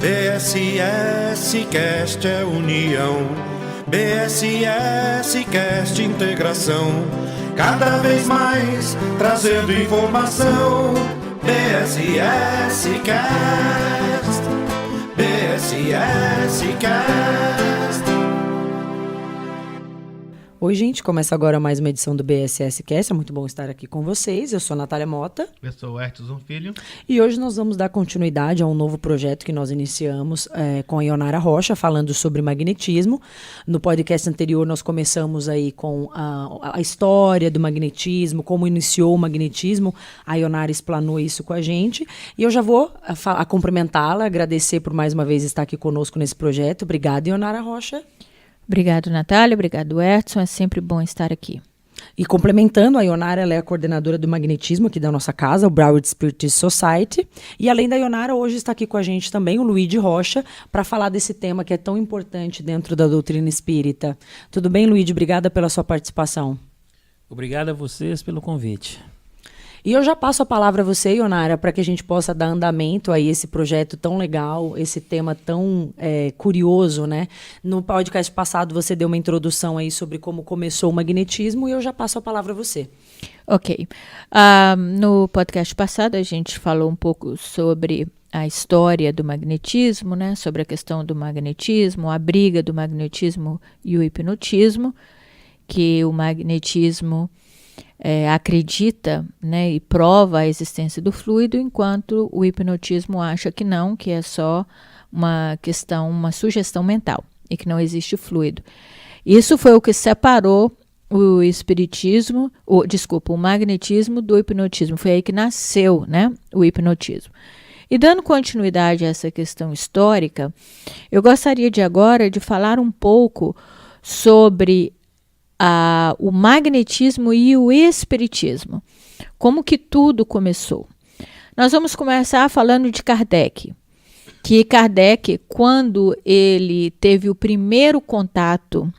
BSS Cast é união, BSS Cast integração, cada vez mais trazendo informação. BSS Cast, BSS Cast. Oi, gente, começa agora mais uma edição do BSS Cast. É muito bom estar aqui com vocês. Eu sou a Natália Mota. Eu sou o Hertzson Filho. E hoje nós vamos dar continuidade a um novo projeto que nós iniciamos com a Ionara Rocha, falando sobre magnetismo. No podcast anterior nós começamos aí com a história do magnetismo, como iniciou o magnetismo. A Ionara explanou isso com a gente. E eu já vou cumprimentá-la, agradecer por mais uma vez estar aqui conosco nesse projeto. Obrigada, Ionara Rocha. Obrigado, Natália. Obrigado, Hertzson. É sempre bom estar aqui. E complementando, a Ionara, ela é a coordenadora do magnetismo aqui da nossa casa, o Broward Spiritist Society. E além da Ionara, hoje está aqui com a gente também o Luigi Rocha, para falar desse tema que é tão importante dentro da doutrina espírita. Tudo bem, Luigi? Obrigada pela sua participação. Obrigado a vocês pelo convite. E eu já passo a palavra a você, Ionara, para que a gente possa dar andamento a esse projeto tão legal, esse tema tão curioso, né? No podcast passado você deu uma introdução aí sobre como começou o magnetismo e eu já passo a palavra a você. Ok. No podcast passado a gente falou um pouco sobre a história do magnetismo, né? Sobre a questão do magnetismo, a briga do magnetismo e o hipnotismo, que o magnetismo acredita, né, e prova a existência do fluido, enquanto o hipnotismo acha que não, que é só uma questão, uma sugestão mental e que não existe fluido. Isso foi o que separou o espiritismo, o magnetismo do hipnotismo. Foi aí que nasceu, né, o hipnotismo. E dando continuidade a essa questão histórica, eu gostaria de agora de falar um pouco sobre o magnetismo e o espiritismo. Como que tudo começou? Nós vamos começar falando de Kardec. Que Kardec, quando ele teve o primeiro contato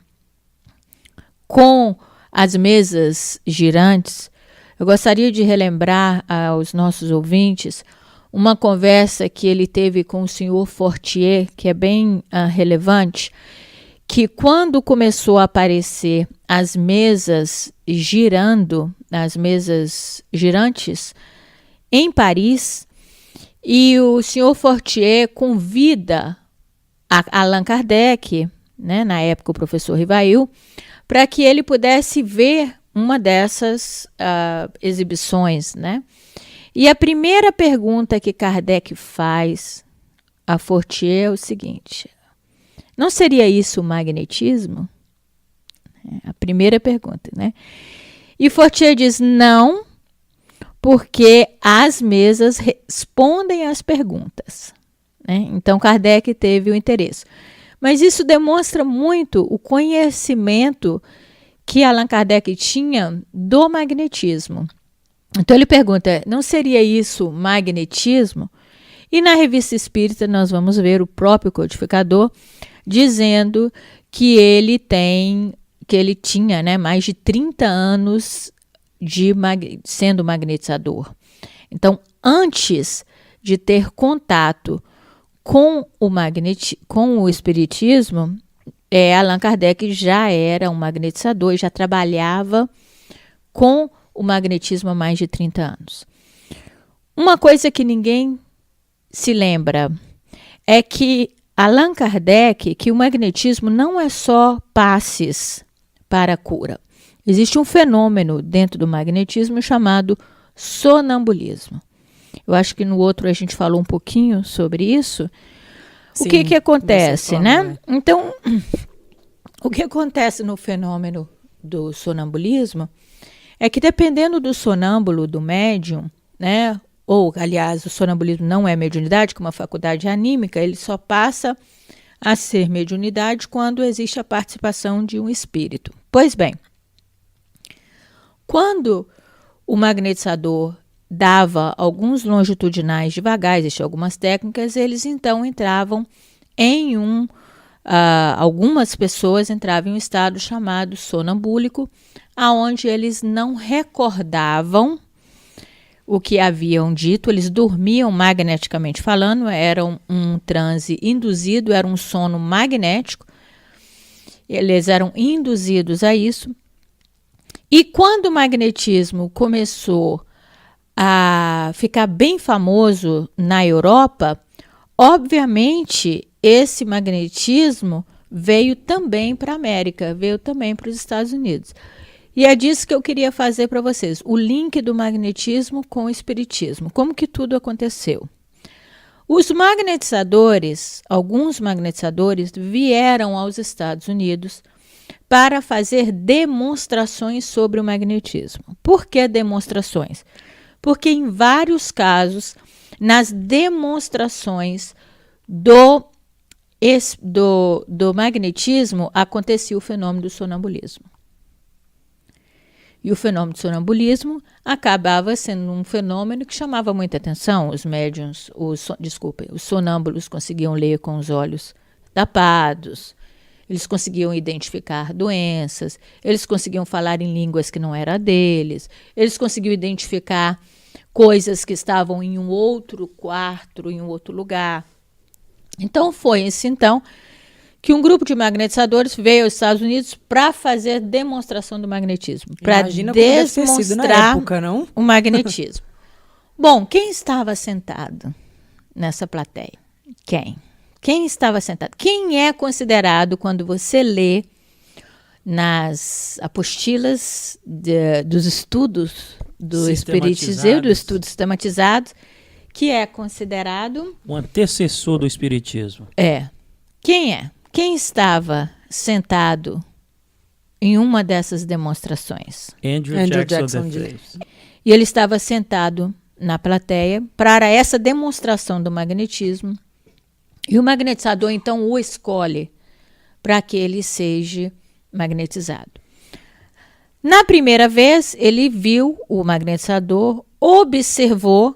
com as mesas girantes, eu gostaria de relembrar aos nossos ouvintes uma conversa que ele teve com o senhor Fortier, que é bem relevante, que quando começou a aparecer as mesas girando, as mesas girantes em Paris, e o senhor Fortier convida Allan Kardec, né, na época o professor Rivail, para que ele pudesse ver uma dessas exibições, né? E a primeira pergunta que Kardec faz a Fortier é o seguinte: não seria isso o magnetismo? É a primeira pergunta, né? E Fortier diz não, porque as mesas respondem às perguntas, né? Então Kardec teve o interesse. Mas isso demonstra muito o conhecimento que Allan Kardec tinha do magnetismo. Então ele pergunta, não seria isso magnetismo? E na Revista Espírita nós vamos ver o próprio codificador dizendo que ele tinha, né, mais de 30 anos sendo magnetizador. Então, antes de ter contato com o espiritismo, Allan Kardec já era um magnetizador e já trabalhava com o magnetismo há mais de 30 anos. Uma coisa que ninguém se lembra é que Allan Kardec, que o magnetismo não é só passes para a cura. Existe um fenômeno dentro do magnetismo chamado sonambulismo. Eu acho que no outro a gente falou um pouquinho sobre isso. Sim, o que acontece, né? Então, o que acontece no fenômeno do sonambulismo é que dependendo do sonâmbulo, do médium, né? Ou, aliás, o sonambulismo não é mediunidade, como uma faculdade anímica, ele só passa a ser mediunidade quando existe a participação de um espírito. Pois bem, quando o magnetizador dava alguns longitudinais devagar, existiam algumas técnicas, eles então entravam em algumas pessoas entravam em um estado chamado sonambúlico, aonde eles não recordavam o que haviam dito, eles dormiam magneticamente falando, era um transe induzido, era um sono magnético, eles eram induzidos a isso. E quando o magnetismo começou a ficar bem famoso na Europa, obviamente esse magnetismo veio também para a América, veio também para os Estados Unidos. E é disso que eu queria fazer para vocês, o link do magnetismo com o espiritismo, como que tudo aconteceu. Os magnetizadores, alguns magnetizadores, vieram aos Estados Unidos para fazer demonstrações sobre o magnetismo. Por que demonstrações? Porque em vários casos, nas demonstrações do magnetismo, acontecia o fenômeno do sonambulismo. E o fenômeno do sonambulismo acabava sendo um fenômeno que chamava muita atenção. Os médiuns, os sonâmbulos conseguiam ler com os olhos tapados, eles conseguiam identificar doenças, eles conseguiam falar em línguas que não era deles, eles conseguiam identificar coisas que estavam em um outro quarto, em um outro lugar. Então, foi esse que um grupo de magnetizadores veio aos Estados Unidos para fazer demonstração do magnetismo, para demonstrar época, não? o magnetismo. Bom, quem estava sentado nessa plateia? Quem estava sentado? Quem é considerado, quando você lê nas apostilas dos estudos do espiritismo, do estudo sistematizado, que é considerado o antecessor do espiritismo? Quem é? Quem estava sentado em uma dessas demonstrações? Andrew Jackson Davis. E ele estava sentado na plateia para essa demonstração do magnetismo. E o magnetizador, então, o escolhe para que ele seja magnetizado. Na primeira vez, ele viu o magnetizador, observou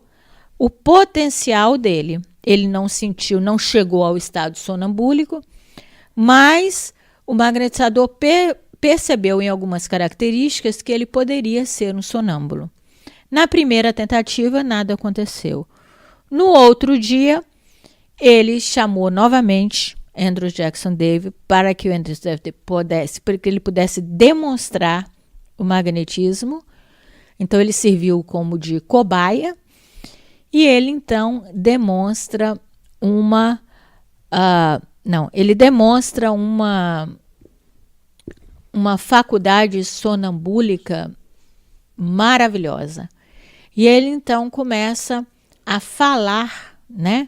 o potencial dele. Ele não sentiu, não chegou ao estado sonambúlico, mas o magnetizador percebeu em algumas características que ele poderia ser um sonâmbulo. Na primeira tentativa, nada aconteceu. No outro dia, ele chamou novamente Andrew Jackson Davis para que o Andrew pudesse demonstrar o magnetismo. Então, ele serviu como de cobaia e ele, então, demonstra uma faculdade sonambúlica maravilhosa. E ele, então, começa a falar, né?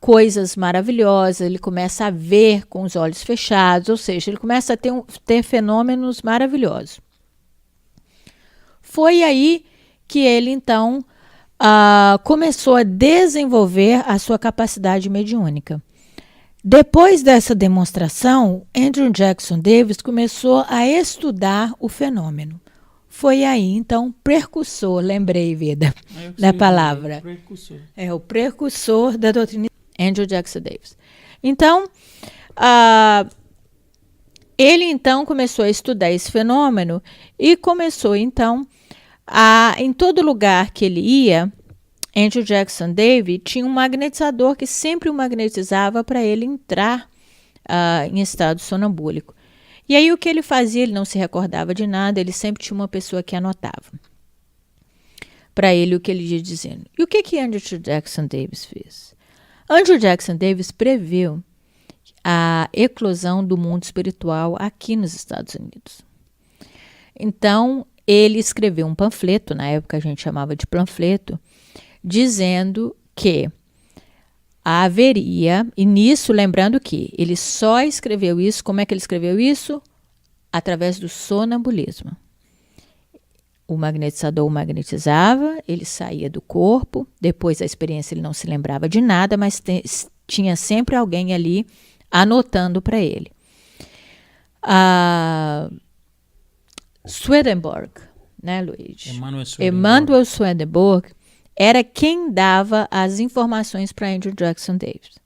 Coisas maravilhosas, ele começa a ver com os olhos fechados, ou seja, ele começa a ter fenômenos maravilhosos. Foi aí que ele, então, começou a desenvolver a sua capacidade mediúnica. Depois dessa demonstração, Andrew Jackson Davis começou a estudar o fenômeno. Foi aí, então, precursor, lembrei, vida, da palavra. Precursor. É o precursor da doutrina, Andrew Jackson Davis. Então, ele, então, começou a estudar esse fenômeno e começou, então, em todo lugar que ele ia, Andrew Jackson Davis tinha um magnetizador que sempre o magnetizava para ele entrar em estado sonambúlico. E aí o que ele fazia, ele não se recordava de nada, ele sempre tinha uma pessoa que anotava para ele o que ele ia dizendo. E o que Andrew Jackson Davis fez? Andrew Jackson Davis previu a eclosão do mundo espiritual aqui nos Estados Unidos. Então, ele escreveu um panfleto, na época a gente chamava de panfleto, dizendo que haveria, e nisso, lembrando que ele só escreveu isso, como é que ele escreveu isso? Através do sonambulismo. O magnetizador o magnetizava, ele saía do corpo, depois da experiência ele não se lembrava de nada, mas tinha sempre alguém ali anotando para ele. Swedenborg, né, Luiz? Emanuel Swedenborg era quem dava as informações para Andrew Jackson Davis.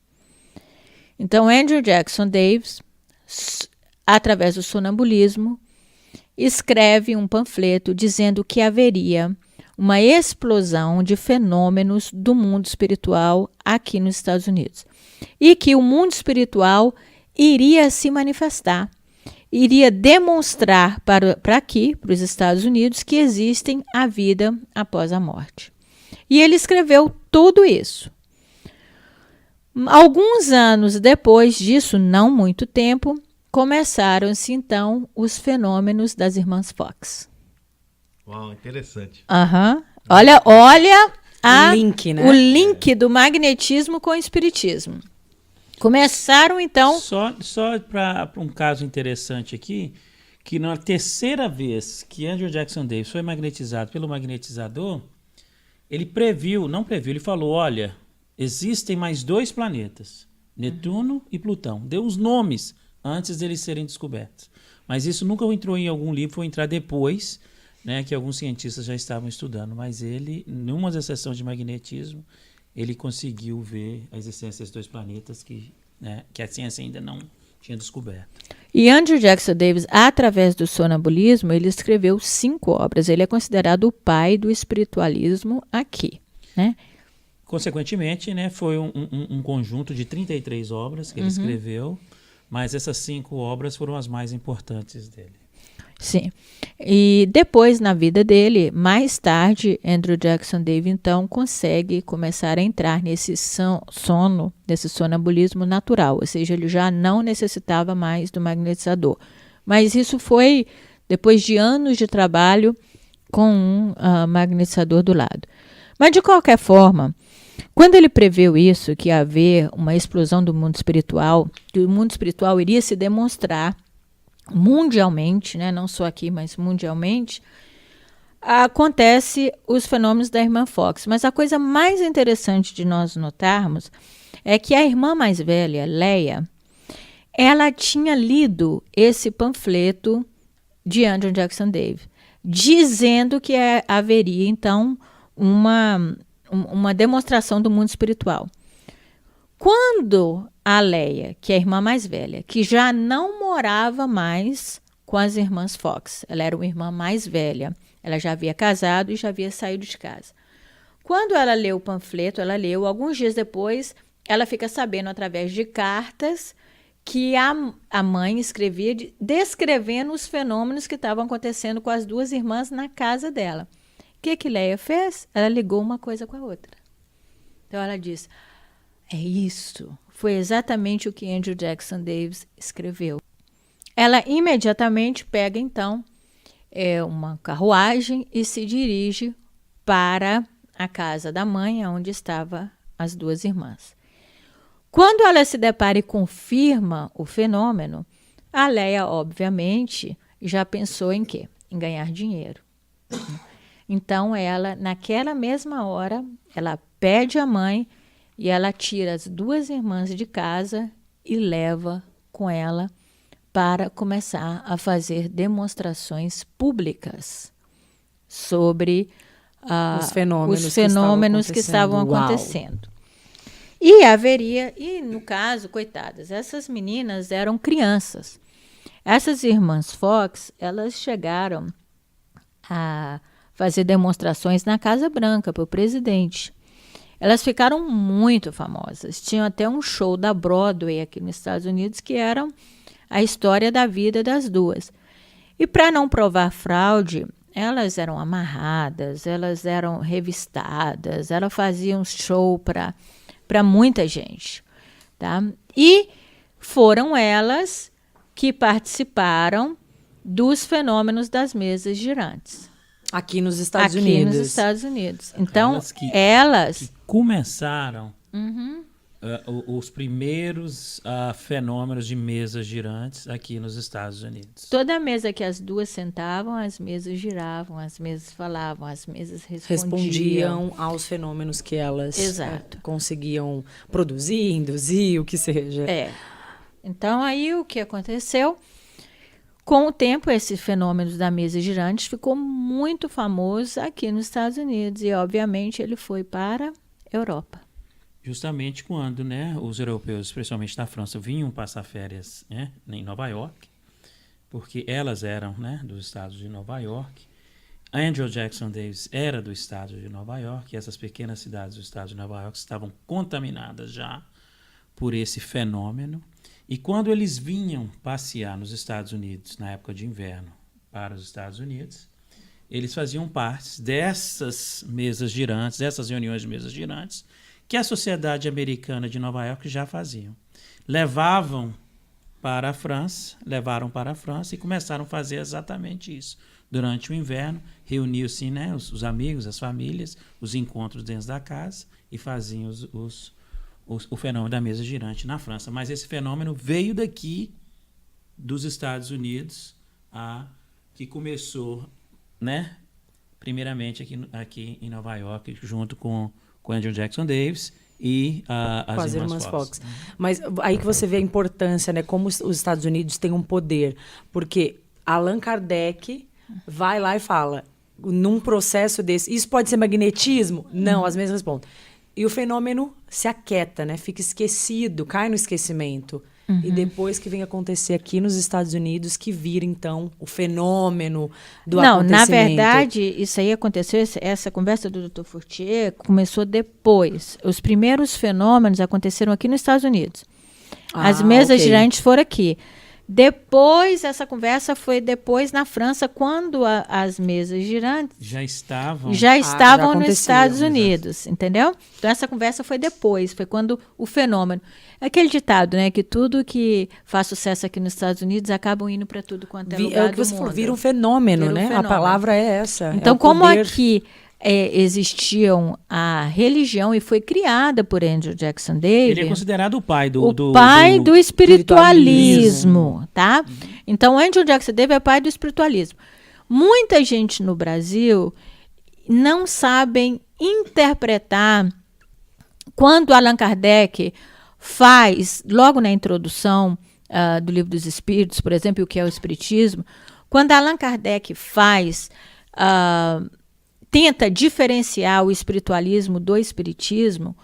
Então, Andrew Jackson Davis, através do sonambulismo, escreve um panfleto dizendo que haveria uma explosão de fenômenos do mundo espiritual aqui nos Estados Unidos. E que o mundo espiritual iria se manifestar, iria demonstrar para aqui, para os Estados Unidos, que existem a vida após a morte. E ele escreveu tudo isso. Alguns anos depois disso, não muito tempo, começaram-se então os fenômenos das irmãs Fox. Uau, interessante. Olha o link, né? O link do magnetismo com o espiritismo. Começaram então... Só para um caso interessante aqui, que na terceira vez que Andrew Jackson Davis foi magnetizado pelo magnetizador, ele ele falou, olha, existem mais 2 planetas, Netuno e Plutão. Deu os nomes antes deles serem descobertos. Mas isso nunca entrou em algum livro, foi entrar depois, né, que alguns cientistas já estavam estudando. Mas ele, numa das sessões de magnetismo, ele conseguiu ver a existência desses 2 planetas que a ciência ainda não tinha descoberto. E Andrew Jackson Davis, através do sonambulismo, ele escreveu 5 obras. Ele é considerado o pai do espiritualismo aqui, né? Consequentemente, né, foi um conjunto de 33 obras que ele escreveu, mas essas 5 obras foram as mais importantes dele. Sim. E depois, na vida dele, mais tarde, Andrew Jackson Davis, então, consegue começar a entrar nesse sono, nesse sonambulismo natural, ou seja, ele já não necessitava mais do magnetizador. Mas isso foi depois de anos de trabalho com um magnetizador do lado. Mas, de qualquer forma, quando ele preveu isso, que ia haver uma explosão do mundo espiritual, que o mundo espiritual iria se demonstrar mundialmente, né, não só aqui, mas mundialmente, acontece os fenômenos da irmã Fox. Mas a coisa mais interessante de nós notarmos é que a irmã mais velha, Leia, ela tinha lido esse panfleto de Andrew Jackson Davis, dizendo que haveria, então, uma demonstração do mundo espiritual. Quando a Leia, que é a irmã mais velha, que já não morava mais com as irmãs Fox, ela era uma irmã mais velha, ela já havia casado e já havia saído de casa. Quando ela leu o panfleto, alguns dias depois, ela fica sabendo através de cartas que a mãe escrevia descrevendo os fenômenos que estavam acontecendo com as 2 irmãs na casa dela. O que Leia fez? Ela ligou uma coisa com a outra. Então ela disse, é isso. Foi exatamente o que Andrew Jackson Davis escreveu. Ela imediatamente pega, então, uma carruagem e se dirige para a casa da mãe, onde estavam as 2 irmãs. Quando ela se depara e confirma o fenômeno, a Leia, obviamente, já pensou em quê? Em ganhar dinheiro. Então, ela, naquela mesma hora, ela pede à mãe e ela tira as 2 irmãs de casa e leva com ela para começar a fazer demonstrações públicas sobre os fenômenos que estavam acontecendo. E no caso, coitadas, essas meninas eram crianças. Essas irmãs Fox, elas chegaram a fazer demonstrações na Casa Branca para o presidente. Elas ficaram muito famosas. Tinham até um show da Broadway aqui nos Estados Unidos que era a história da vida das 2. E para não provar fraude, elas eram amarradas, elas eram revistadas, elas faziam show para muita gente. Tá? E foram elas que participaram dos fenômenos das mesas girantes. Aqui nos Estados Unidos. Aqui nos Estados Unidos. Então, elas que começaram os primeiros fenômenos de mesas girantes aqui nos Estados Unidos. Toda mesa que as 2 sentavam, as mesas giravam, as mesas falavam, as mesas respondiam aos fenômenos que elas conseguiam produzir, induzir, o que seja. Então, aí o que aconteceu? Com o tempo, esse fenômeno da mesa girante ficou muito famoso aqui nos Estados Unidos e, obviamente, ele foi para a Europa. Justamente quando, né, os europeus, especialmente da França, vinham passar férias, né, em Nova York, porque elas eram, né, dos estados de Nova York, Andrew Jackson Davis era do estado de Nova York, e essas pequenas cidades do estado de Nova York estavam contaminadas já por esse fenômeno. E quando eles vinham passear nos Estados Unidos, na época de inverno, para os Estados Unidos, eles faziam parte dessas mesas girantes, dessas reuniões de mesas girantes, que a Sociedade Americana de Nova York já faziam. Levaram para a França e começaram a fazer exatamente isso. Durante o inverno, reuniam-se, né, os amigos, as famílias, os encontros dentro da casa e faziam o fenômeno da mesa girante na França. Mas esse fenômeno veio daqui, dos Estados Unidos, que começou, né, primeiramente aqui em Nova York, junto com Andrew Jackson Davis e as irmãs Fox. Mas aí que você vê a importância, né, como os Estados Unidos têm um poder. Porque Allan Kardec vai lá e fala, num processo desse, isso pode ser magnetismo? Não, as mesmas respondem. E o fenômeno se aquieta, né? Fica esquecido, cai no esquecimento. E depois que vem acontecer aqui nos Estados Unidos, que vira, então, o fenômeno do acontecimento. Não, na verdade, isso aí aconteceu, essa conversa do Dr. Fortier começou depois. Os primeiros fenômenos aconteceram aqui nos Estados Unidos. As mesas girantes foram aqui. Depois, essa conversa foi depois na França, quando as mesas girantes já estavam nos Estados Unidos, entendeu? Então, essa conversa foi depois, foi quando o fenômeno... Aquele ditado, né, que tudo que faz sucesso aqui nos Estados Unidos acabam indo para tudo quanto é lugar é o que você falou, vira um fenômeno, né? A palavra é essa. Então, é como poder. aqui existiam a religião e foi criada por Andrew Jackson Davis. Ele é considerado o pai do espiritualismo, tá? Então, Andrew Jackson Davis é pai do espiritualismo. Muita gente no Brasil não sabem interpretar quando Allan Kardec faz, logo na introdução do Livro dos Espíritos, por exemplo, o que é o Espiritismo, quando Allan Kardec tenta diferenciar o espiritualismo do espiritismo,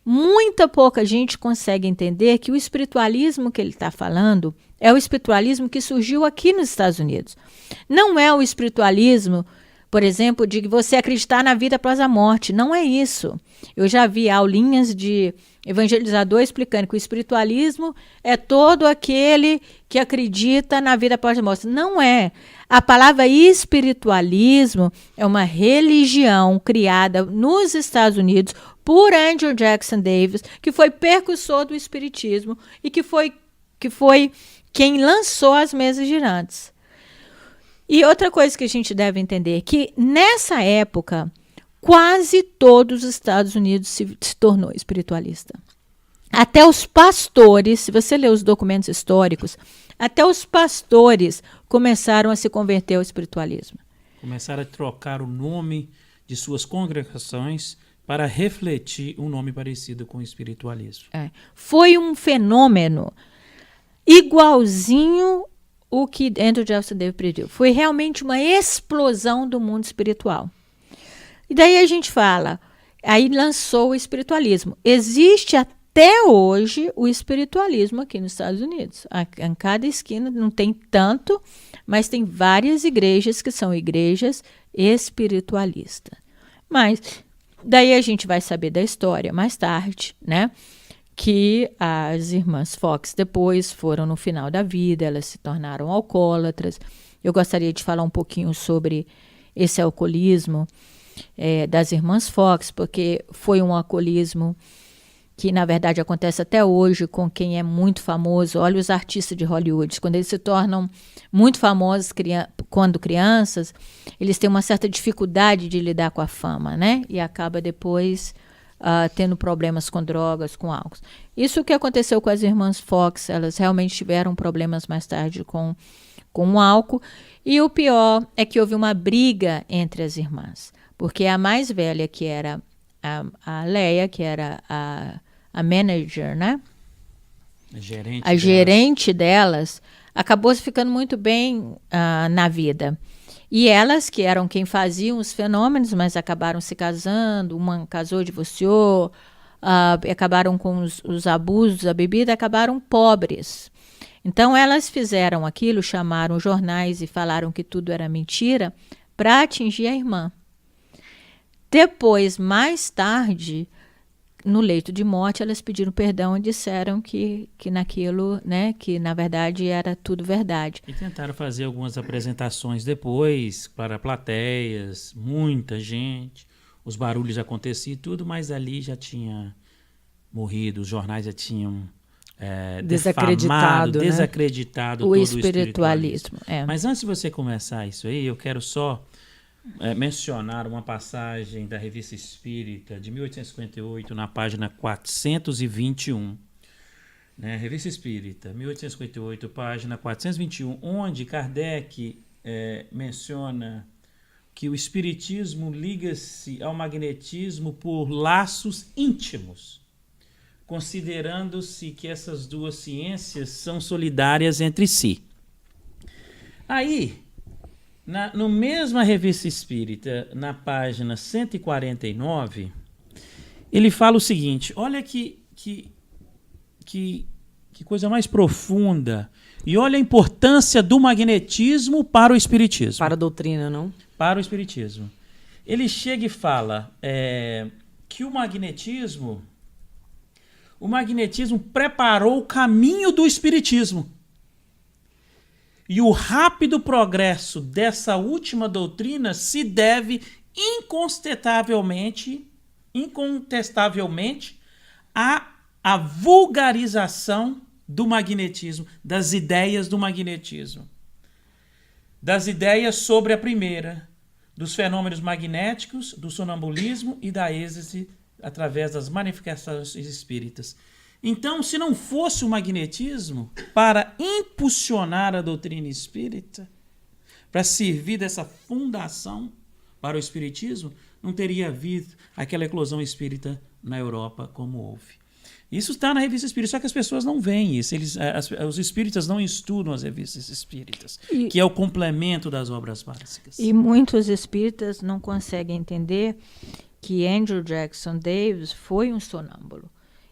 muita pouca gente consegue entender que o espiritualismo que ele está falando é o espiritualismo que surgiu aqui nos Estados Unidos. Não é o espiritualismo, por exemplo, de você acreditar na vida após a morte. Não é isso. Eu já vi aulinhas de evangelizador explicando que o espiritualismo é todo aquele que acredita na vida após a morte. Não é. A palavra espiritualismo é uma religião criada nos Estados Unidos por Andrew Jackson Davis, que foi precursor do espiritismo e que foi quem lançou as mesas girantes. E outra coisa que a gente deve entender é que nessa época quase todos os Estados Unidos se tornou espiritualista. Até os pastores, se você ler os documentos históricos, até os pastores começaram a se converter ao espiritualismo. Começaram a trocar o nome de suas congregações para refletir um nome parecido com o espiritualismo. Foi um fenômeno igualzinho o que Andrew Jackson Davis prediu. Foi realmente uma explosão do mundo espiritual. E daí a gente fala, aí lançou o espiritualismo. Existe até hoje o espiritualismo aqui nos Estados Unidos. Em cada esquina, não tem tanto, mas tem várias igrejas que são igrejas espiritualistas. Mas daí a gente vai saber da história mais tarde, né? Que as irmãs Fox depois foram no final da vida, elas se tornaram alcoólatras. Eu gostaria de falar um pouquinho sobre esse alcoolismo das irmãs Fox, porque foi um alcoolismo que, na verdade, acontece até hoje com quem é muito famoso. Olha os artistas de Hollywood, quando eles se tornam muito famosos quando crianças, eles têm uma certa dificuldade de lidar com a fama, né? E acaba depois tendo problemas com drogas, com álcool. Isso que aconteceu com as irmãs Fox, elas realmente tiveram problemas mais tarde com o álcool. E o pior é que houve uma briga entre as irmãs, porque a mais velha, que era a Leia, que era a manager, né? A gerente delas, acabou ficando muito bem na vida. E elas, que eram quem faziam os fenômenos, mas acabaram se casando, uma casou, divorciou, acabaram com os abusos da bebida, acabaram pobres. Então, elas fizeram aquilo, chamaram jornais e falaram que tudo era mentira, para atingir a irmã. Depois, mais tarde, no leito de morte, elas pediram perdão e disseram que naquilo, né, que na verdade era tudo verdade. E tentaram fazer algumas apresentações depois para plateias, muita gente, os barulhos já aconteciam e tudo, mas ali já tinha morrido, os jornais já tinham Desacreditado, né? desacreditado O todo espiritualismo. É. Mas antes de você começar isso aí, eu quero só mencionar uma passagem da Revista Espírita de 1858, na página 421. Né? Revista Espírita, 1858, página 421, onde Kardec menciona que o espiritismo liga-se ao magnetismo por laços íntimos, considerando-se que essas duas ciências são solidárias entre si. Aí, no mesma Revista Espírita, na página 149, ele fala o seguinte, olha que coisa mais profunda, e olha a importância do magnetismo para o espiritismo. Para a doutrina, não? Para o espiritismo. Ele chega e fala que o magnetismo preparou o caminho do espiritismo. E o rápido progresso dessa última doutrina se deve incontestavelmente à vulgarização do magnetismo, das ideias do magnetismo. Das ideias sobre a primeira, dos fenômenos magnéticos, do sonambulismo e da êxtase através das manifestações espíritas. Então, se não fosse o magnetismo para impulsionar a doutrina espírita, para servir dessa fundação para o espiritismo, não teria havido aquela eclosão espírita na Europa como houve. Isso está na Revista Espírita, só que as pessoas não veem isso. Os espíritas não estudam as revistas espíritas, que é o complemento das obras básicas. E muitos espíritas não conseguem entender que Andrew Jackson Davis foi um sonâmbulo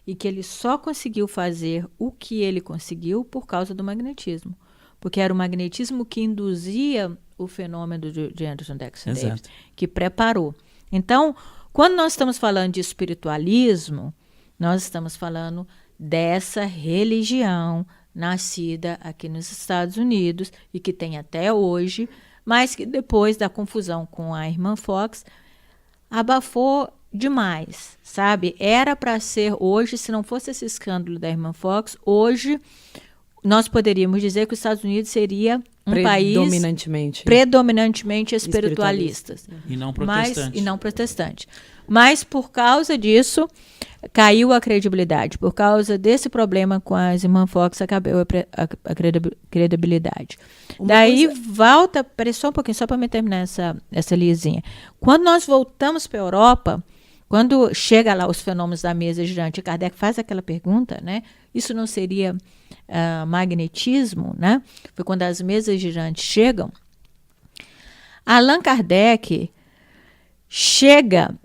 e que ele só conseguiu fazer o que ele conseguiu por causa do magnetismo, porque era o magnetismo que induzia o fenômeno de Andrew Jackson Davis, que preparou. Então, quando nós estamos falando de espiritualismo, nós estamos falando dessa religião nascida aqui nos Estados Unidos e que tem até hoje, mas que depois da confusão com a irmã Fox abafou demais, sabe? Era para ser hoje, se não fosse esse escândalo da irmã Fox, hoje nós poderíamos dizer que os Estados Unidos seria um país predominantemente espiritualista. E não protestante. Mas por causa disso, caiu a credibilidade. Por causa desse problema com as irmãs Fox, acabou a credibilidade. Daí volta, peraí só um pouquinho, só para me terminar essa lisinha. Quando nós voltamos para a Europa, quando chega lá os fenômenos da mesa girante, Kardec faz aquela pergunta, né? Isso não seria magnetismo, né? Foi quando as mesas girantes chegam. Allan Kardec chega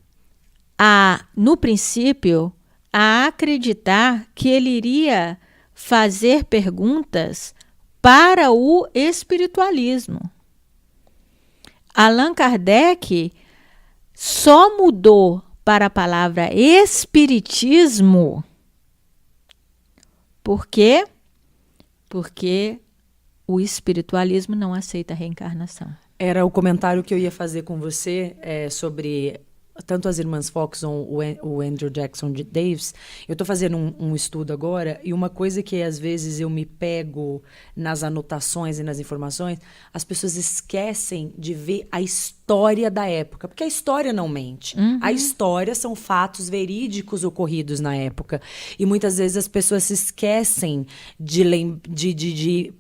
no princípio, a acreditar que ele iria fazer perguntas para o espiritualismo. Allan Kardec só mudou para a palavra espiritismo. Por quê? Porque o espiritualismo não aceita a reencarnação. Era o comentário que eu ia fazer com você sobre tanto as irmãs Fox ou o Andrew Jackson Davis. Eu estou fazendo um estudo agora, e uma coisa que às vezes eu me pego nas anotações e nas informações, as pessoas esquecem de ver a história da época, porque a história não mente. Uhum. A história são fatos verídicos ocorridos na época, e muitas vezes as pessoas se esquecem de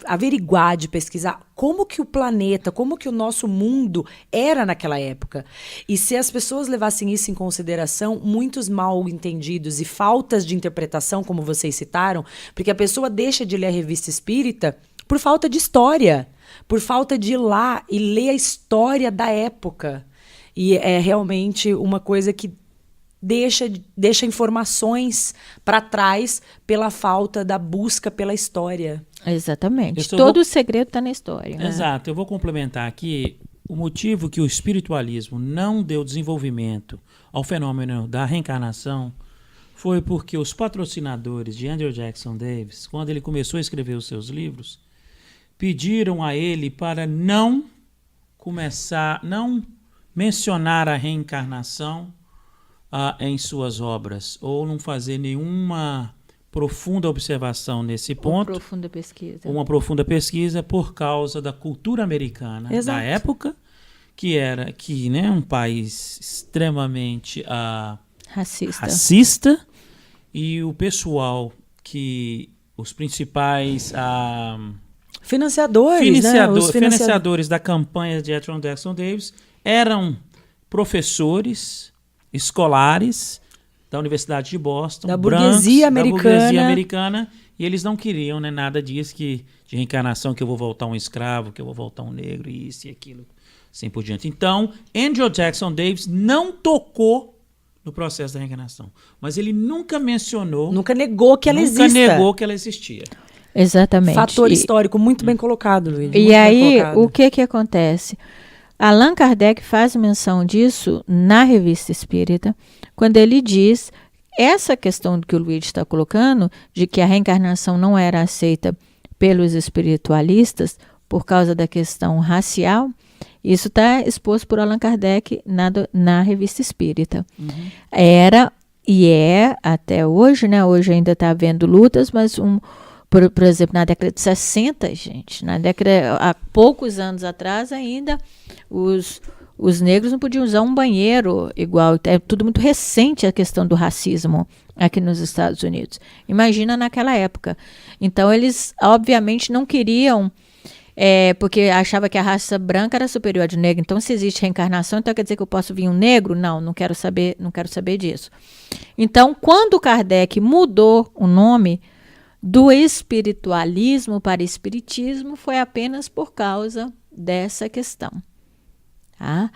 averiguar, de pesquisar como que o planeta, como que o nosso mundo era naquela época. E se as pessoas levassem isso em consideração, muitos mal entendidos e faltas de interpretação, como vocês citaram, porque a pessoa deixa de ler a revista espírita por falta de história, por falta de ir lá e ler a história da época. E é realmente uma coisa que deixa informações para trás pela falta da busca pela história. Exatamente. Todo o segredo está na história. Né? Exato. Eu vou complementar aqui o motivo que o espiritualismo não deu desenvolvimento ao fenômeno da reencarnação foi porque os patrocinadores de Andrew Jackson Davis, quando ele começou a escrever os seus livros, pediram a ele para não mencionar a reencarnação em suas obras, ou não fazer nenhuma profunda observação nesse ponto. Uma profunda pesquisa por causa da cultura americana da época, que era um país extremamente racista, e o pessoal os principais financiadores da campanha de Andrew Jackson Davis eram professores escolares da Universidade de Boston, da burguesia americana, e eles não queriam nada disso de reencarnação, que eu vou voltar um escravo, que eu vou voltar um negro, e isso e aquilo, assim por diante. Então, Andrew Jackson Davis não tocou no processo da reencarnação, mas ele nunca negou que ela existia. Exatamente. Fator histórico muito bem colocado, Luiz. E aí, o que acontece? Allan Kardec faz menção disso na Revista Espírita, quando ele diz essa questão que o Luiz está colocando, de que a reencarnação não era aceita pelos espiritualistas por causa da questão racial. Isso está exposto por Allan Kardec na Revista Espírita. Era e é até hoje, né? Hoje ainda está havendo lutas, mas por exemplo, na década de 60, gente, há poucos anos atrás ainda, os negros não podiam usar um banheiro igual. É tudo muito recente a questão do racismo aqui nos Estados Unidos. Imagina naquela época. Então, eles, obviamente, não queriam, porque achava que a raça branca era superior à de negro. Então, se existe reencarnação, então quer dizer que eu posso vir um negro? Não quero saber disso. Então, quando Kardec mudou o nome do espiritualismo para espiritismo, foi apenas por causa dessa questão. Tá?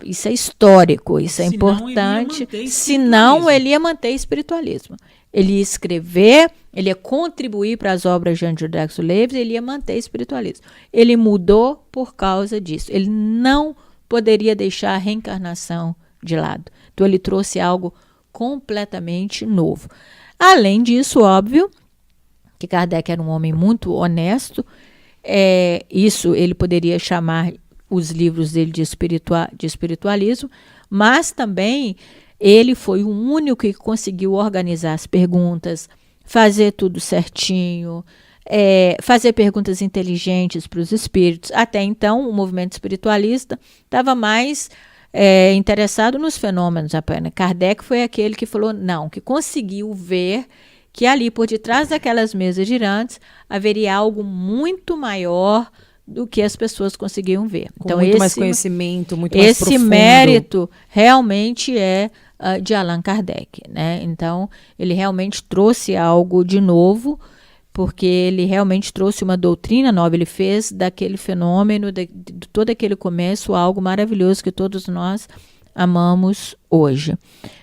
Isso é histórico, isso é importante. Senão ele ia manter espiritualismo. Ele ia escrever, ele ia contribuir para as obras de Andrew Jackson Davis, ele ia manter espiritualismo. Ele mudou por causa disso. Ele não poderia deixar a reencarnação de lado. Então ele trouxe algo completamente novo. Além disso, óbvio, que Kardec era um homem muito honesto. Isso ele poderia chamar os livros dele de espiritualismo, mas também ele foi o único que conseguiu organizar as perguntas, fazer tudo certinho, fazer perguntas inteligentes para os espíritos. Até então, o movimento espiritualista estava mais interessado nos fenômenos apenas. Kardec foi aquele que falou, que conseguiu ver que ali, por detrás daquelas mesas girantes, haveria algo muito maior do que as pessoas conseguiam ver. Então, muito mais conhecimento, muito mais profundo. Esse mérito realmente é de Allan Kardec, né? Então, ele realmente trouxe algo de novo, porque ele realmente trouxe uma doutrina nova. Ele fez daquele fenômeno, de todo aquele começo, algo maravilhoso que todos nós amamos hoje.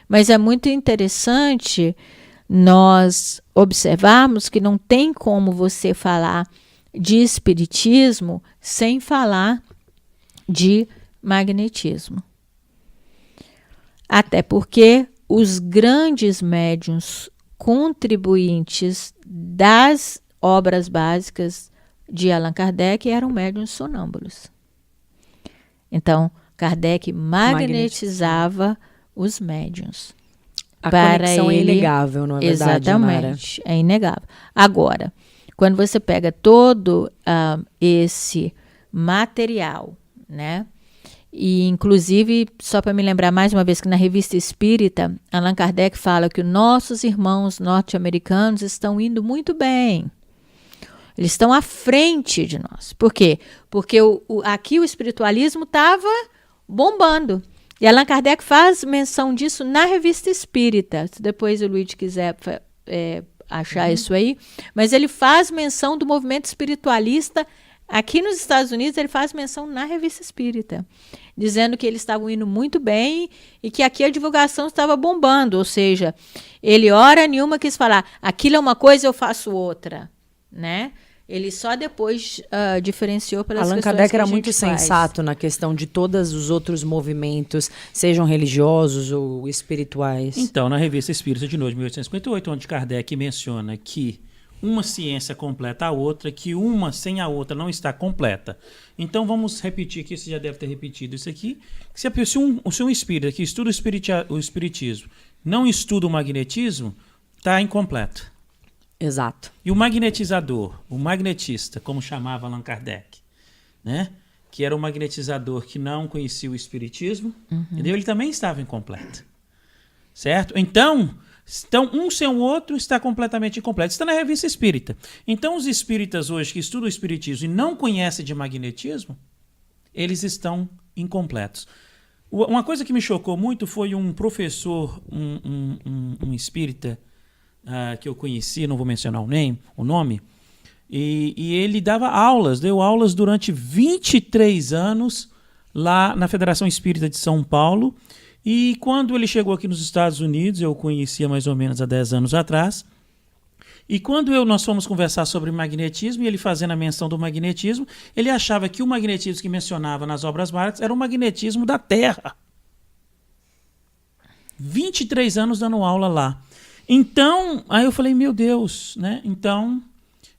Mas é muito interessante nós observarmos que não tem como você falar de espiritismo sem falar de magnetismo. Até porque os grandes médiuns contribuintes das obras básicas de Allan Kardec eram médiuns sonâmbulos. Então, Kardec magnetizava os médiuns. A conexão é inegável, não é verdade, Exatamente, é inegável. Agora, quando você pega todo esse material, né? E, inclusive, só para me lembrar mais uma vez que na Revista Espírita, Allan Kardec fala que os nossos irmãos norte-americanos estão indo muito bem. Eles estão à frente de nós. Por quê? Porque aqui o espiritualismo estava bombando. E Allan Kardec faz menção disso na Revista Espírita. Se depois o Luiz quiser achar isso aí. Mas ele faz menção do movimento espiritualista. Aqui nos Estados Unidos, ele faz menção na Revista Espírita, dizendo que eles estavam indo muito bem e que aqui a divulgação estava bombando. Ou seja, ele hora nenhuma quis falar, aquilo é uma coisa, eu faço outra, né? Ele só depois diferenciou pelas Allan questões Kardec que a era gente muito faz. sensato na questão de todos os outros movimentos, sejam religiosos ou espirituais. Então, na Revista Espírita de novo, de 1858, onde Kardec menciona que uma ciência completa a outra, que uma sem a outra não está completa. Então, vamos repetir aqui, você já deve ter repetido isso aqui, que se um espírita que estuda o espiritismo não estuda o magnetismo, está incompleto. Exato. E o magnetizador, o magnetista, como chamava Allan Kardec, né? Que era um magnetizador que não conhecia o espiritismo, entendeu? Ele também estava incompleto. Certo? Então, um sem o outro está completamente incompleto. Está na Revista Espírita. Então, os espíritas hoje que estudam o espiritismo e não conhecem de magnetismo, eles estão incompletos. Uma coisa que me chocou muito foi um professor, um espírita, que eu conheci, não vou mencionar o nome, e ele deu aulas durante 23 anos lá na Federação Espírita de São Paulo, e quando ele chegou aqui nos Estados Unidos, eu o conhecia mais ou menos há 10 anos atrás, e quando nós fomos conversar sobre magnetismo, e ele fazendo a menção do magnetismo, ele achava que o magnetismo que mencionava nas obras básicas era o magnetismo da Terra. 23 anos dando aula lá. Então, aí eu falei, meu Deus, né? Então,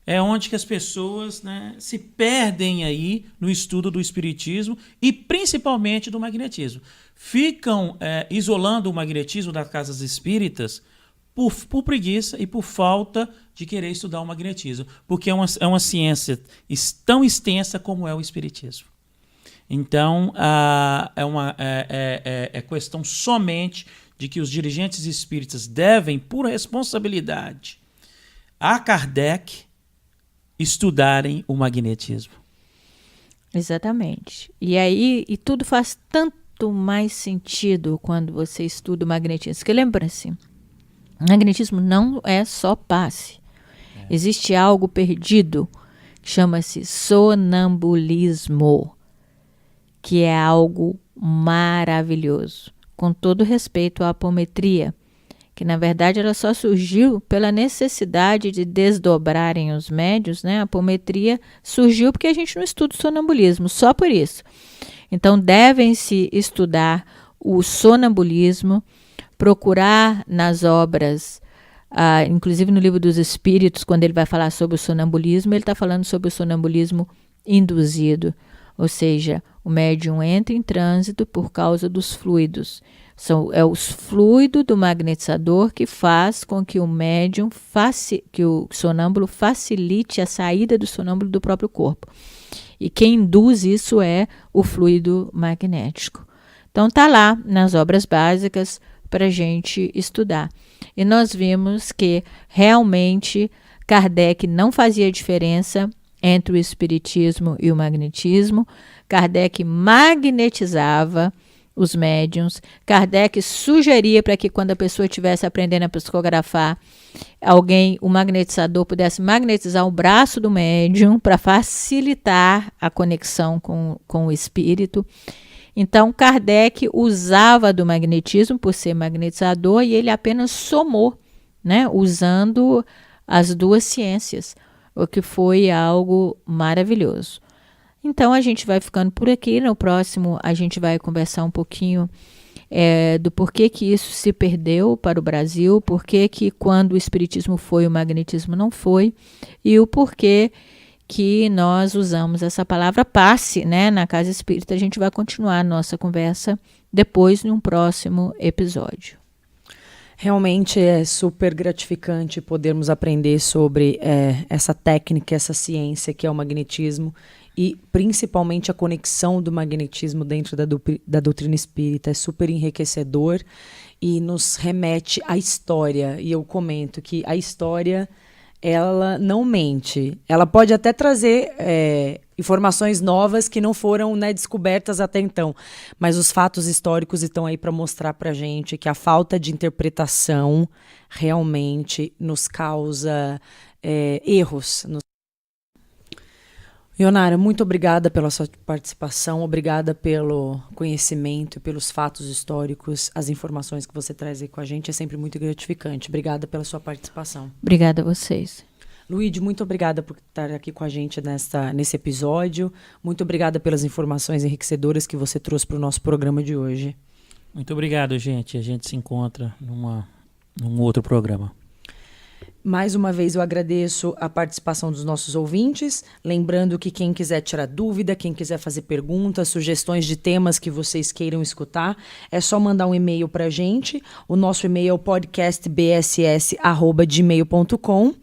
é onde que as pessoas, né, se perdem aí no estudo do espiritismo e principalmente do magnetismo. Ficam isolando o magnetismo das casas espíritas por preguiça e por falta de querer estudar o magnetismo, porque é uma ciência tão extensa como é o espiritismo. Então, é questão somente de que os dirigentes espíritas devem, por responsabilidade, a Kardec estudarem o magnetismo. Exatamente. E aí, tudo faz tanto mais sentido quando você estuda o magnetismo. Porque lembra-se, o magnetismo não é só passe. Existe algo perdido, que chama-se sonambulismo, que é algo maravilhoso. Com todo respeito à apometria, que na verdade ela só surgiu pela necessidade de desdobrarem os médios, né? A apometria surgiu porque a gente não estuda o sonambulismo, só por isso. Então devem-se estudar o sonambulismo, procurar nas obras, inclusive no Livro dos Espíritos, quando ele vai falar sobre o sonambulismo, ele está falando sobre o sonambulismo induzido. Ou seja, o médium entra em trânsito por causa dos fluidos. É os fluidos do magnetizador que faz com que o médium, que o sonâmbulo facilite a saída do sonâmbulo do próprio corpo. E quem induz isso é o fluido magnético. Então está lá nas obras básicas para a gente estudar. E nós vimos que realmente Kardec não fazia diferença entre o espiritismo e o magnetismo. Kardec magnetizava os médiuns. Kardec sugeria para que quando a pessoa estivesse aprendendo a psicografar, o magnetizador pudesse magnetizar o braço do médium para facilitar a conexão com o espírito. Então, Kardec usava do magnetismo por ser magnetizador e ele apenas somou, né, usando as duas ciências, o que foi algo maravilhoso. Então, a gente vai ficando por aqui. No próximo, a gente vai conversar um pouquinho do porquê que isso se perdeu para o Brasil, porquê que quando o espiritismo foi, o magnetismo não foi, e o porquê que nós usamos essa palavra passe, né? Na Casa Espírita, a gente vai continuar a nossa conversa depois, num próximo episódio. Realmente é super gratificante podermos aprender sobre essa técnica, essa ciência que é o magnetismo e principalmente a conexão do magnetismo dentro da doutrina espírita. É super enriquecedor e nos remete à história. E eu comento que a história, ela não mente. Ela pode até trazer informações novas que não foram, né, descobertas até então. Mas os fatos históricos estão aí para mostrar para a gente que a falta de interpretação realmente nos causa erros. Ionara, muito obrigada pela sua participação, obrigada pelo conhecimento, pelos fatos históricos, as informações que você traz aí com a gente, é sempre muito gratificante. Obrigada pela sua participação. Obrigada a vocês. Luíde, muito obrigada por estar aqui com a gente nesse episódio. Muito obrigada pelas informações enriquecedoras que você trouxe para o nosso programa de hoje. Muito obrigado, gente. A gente se encontra num outro programa. Mais uma vez eu agradeço a participação dos nossos ouvintes, lembrando que quem quiser tirar dúvida, quem quiser fazer perguntas, sugestões de temas que vocês queiram escutar, é só mandar um e-mail para a gente. O nosso e-mail é o podcastbss@gmail.com.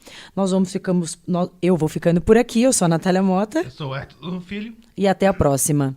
Eu vou ficando por aqui, eu sou a Natália Mota. Eu sou o Hector Filho. E até a próxima.